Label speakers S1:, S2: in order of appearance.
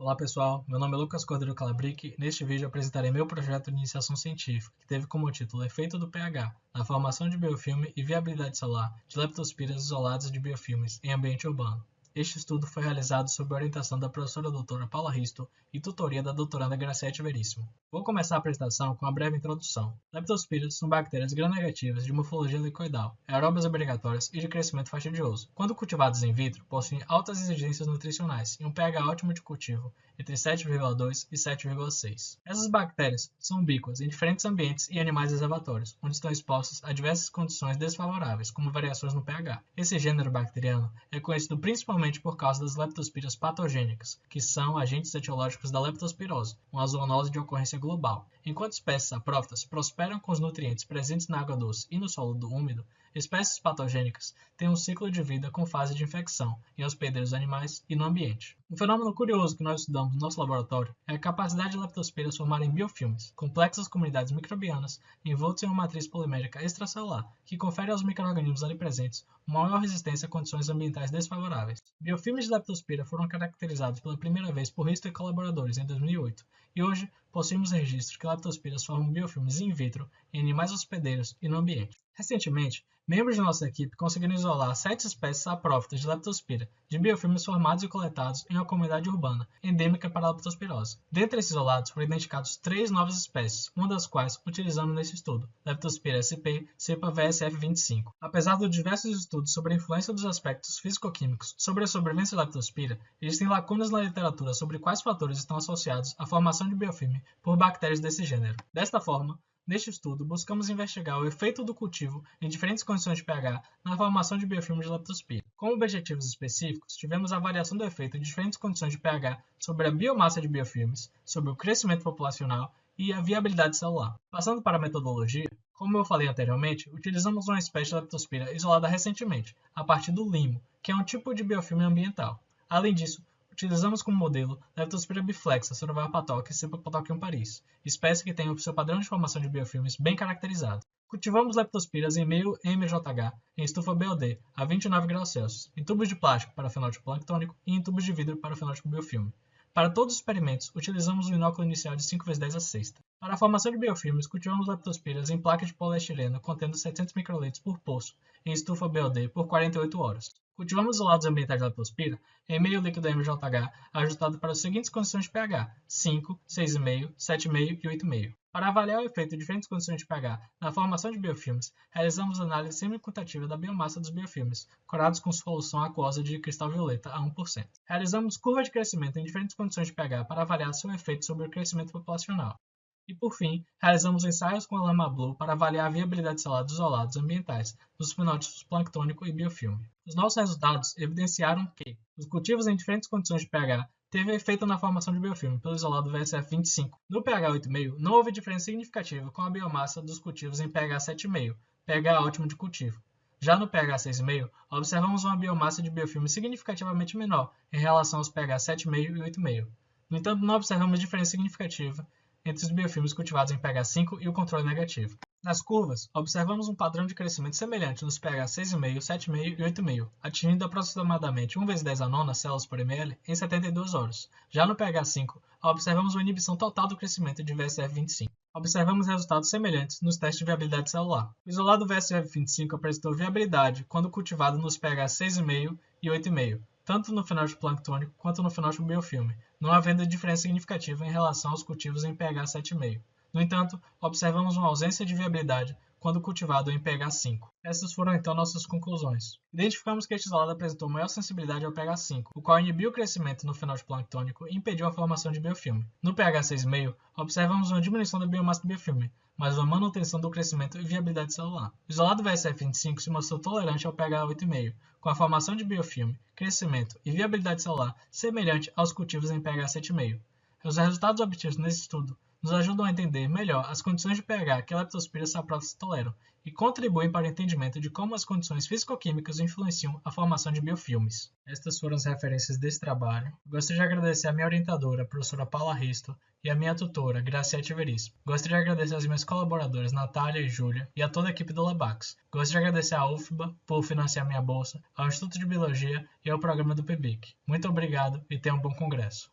S1: Olá pessoal, meu nome é Lucas Cordeiro Calabric e neste vídeo apresentarei meu projeto de iniciação científica, que teve como título Efeito do pH na formação de biofilme e viabilidade celular de leptospiras isoladas de biofilmes em ambiente urbano. Este estudo foi realizado sob a orientação da professora doutora Paula Risto e tutoria da doutoranda Graciete Veríssimo. Vou começar a apresentação com uma breve introdução. Leptospiras são bactérias gram-negativas de morfologia licoidal, aeróbias obrigatórias e de crescimento fastidioso. Quando cultivadas in vitro, possuem altas exigências nutricionais e um pH ótimo de cultivo entre 7,2 e 7,6. Essas bactérias são ubíquas em diferentes ambientes e animais reservatórios, onde estão expostas a diversas condições desfavoráveis, como variações no pH. Esse gênero bacteriano é conhecido principalmente por causa das leptospiras patogênicas, que são agentes etiológicos da leptospirose, uma zoonose de ocorrência global. Enquanto espécies saprófitas prosperam com os nutrientes presentes na água doce e no solo úmido, espécies patogênicas têm um ciclo de vida com fase de infecção em hospedeiros animais e no ambiente. Um fenômeno curioso que nós estudamos no nosso laboratório é a capacidade de leptospiras formarem biofilmes, complexas comunidades microbianas envoltas em uma matriz polimérica extracelular, que confere aos micro-organismos ali presentes uma maior resistência a condições ambientais desfavoráveis. Biofilmes de leptospira foram caracterizados pela primeira vez por Risto e colaboradores em 2008, e hoje possuímos registros que leptospiras formam biofilmes in vitro em animais hospedeiros e no ambiente. Recentemente, membros de nossa equipe conseguiram isolar 7 espécies saprófitas de leptospira de biofilmes formados e coletados em uma comunidade urbana endêmica para a leptospirose. Dentre esses isolados foram identificados 3 novas espécies, uma das quais utilizamos nesse estudo, Leptospira sp. cepa VSF25. Apesar dos diversos estudos sobre a influência dos aspectos físico-químicos sobre a sobrevivência da leptospira, existem lacunas na literatura sobre quais fatores estão associados à formação de biofilme por bactérias desse gênero. Desta forma, neste estudo, buscamos investigar o efeito do cultivo em diferentes condições de pH na formação de biofilmes de leptospira. Como objetivos específicos, tivemos a avaliação do efeito em diferentes condições de pH sobre a biomassa de biofilmes, sobre o crescimento populacional e a viabilidade celular. Passando para a metodologia, como eu falei anteriormente, utilizamos uma espécie de leptospira isolada recentemente, a partir do limo, que é um tipo de biofilme ambiental. Além disso, utilizamos como modelo Leptospira biflexa Sorovar patoque e cepa Patoquium Paris, espécie que tem o seu padrão de formação de biofilmes bem caracterizado. Cultivamos leptospiras em meio mJH em estufa BOD a 29 graus Celsius, em tubos de plástico para fenótipo planctônico e em tubos de vidro para fenótipo biofilme. Para todos os experimentos, utilizamos um inóculo inicial de 5×10 a sexta. Para a formação de biofilmes, cultivamos leptospiras em placa de poliestireno contendo 700 microlitros por poço, em estufa BOD por 48 horas. Cultivamos isolados ambientais de leptospira em meio líquido mJH ajustado para as seguintes condições de pH: 5, 6,5, 7,5 e 8,5. Para avaliar o efeito de diferentes condições de pH na formação de biofilmes, realizamos análise semi-quantitativa da biomassa dos biofilmes, corados com solução aquosa de cristal violeta a 1%. Realizamos curva de crescimento em diferentes condições de pH para avaliar seu efeito sobre o crescimento populacional. E, por fim, realizamos ensaios com a lama Blue para avaliar a viabilidade celular dos isolados ambientais dos fenótipos planctônico e biofilme. Os nossos resultados evidenciaram que os cultivos em diferentes condições de pH teve efeito na formação de biofilme pelo isolado VSF25. No pH 8,5, não houve diferença significativa com a biomassa dos cultivos em pH 7,5, pH ótimo de cultivo. Já no pH 6,5, observamos uma biomassa de biofilme significativamente menor em relação aos pH 7,5 e 8,5. No entanto, não observamos diferença significativa entre os biofilmes cultivados em pH 5 e o controle negativo. Nas curvas, observamos um padrão de crescimento semelhante nos pH 6,5, 7,5 e 8,5, atingindo aproximadamente 1×10 a nona células por ml em 72 horas. Já no pH 5, observamos uma inibição total do crescimento de VSF25. Observamos resultados semelhantes nos testes de viabilidade celular. O isolado VSF25 apresentou viabilidade quando cultivado nos pH 6,5 e 8,5, tanto no fenótipo planctônico quanto no fenótipo biofilme, não havendo diferença significativa em relação aos cultivos em pH 7,5. No entanto, observamos uma ausência de viabilidade quando cultivado em pH 5. Essas foram então nossas conclusões. Identificamos que este isolado apresentou maior sensibilidade ao pH 5, o qual inibiu o crescimento no fenótipo planctônico e impediu a formação de biofilme. No pH 6,5, observamos uma diminuição da biomassa do biofilme, mas uma manutenção do crescimento e viabilidade celular. O isolado VSF25 se mostrou tolerante ao pH 8,5, com a formação de biofilme, crescimento e viabilidade celular semelhante aos cultivos em pH 7,5. Os resultados obtidos nesse estudo nos ajudam a entender melhor as condições de pH que a leptospira saprófitas toleram e contribuem para o entendimento de como as condições físico-químicas influenciam a formação de biofilmes. Estas foram as referências desse trabalho. Gostaria de agradecer a minha orientadora, a professora Paula Risto, e a minha tutora, Graciete Veríssimo. Gostaria de agradecer às minhas colaboradoras, Natália e Júlia, e a toda a equipe do Labax. Gostaria de agradecer à UFBA por financiar minha bolsa, ao Instituto de Biologia e ao programa do PIBIC. Muito obrigado e tenha um bom congresso.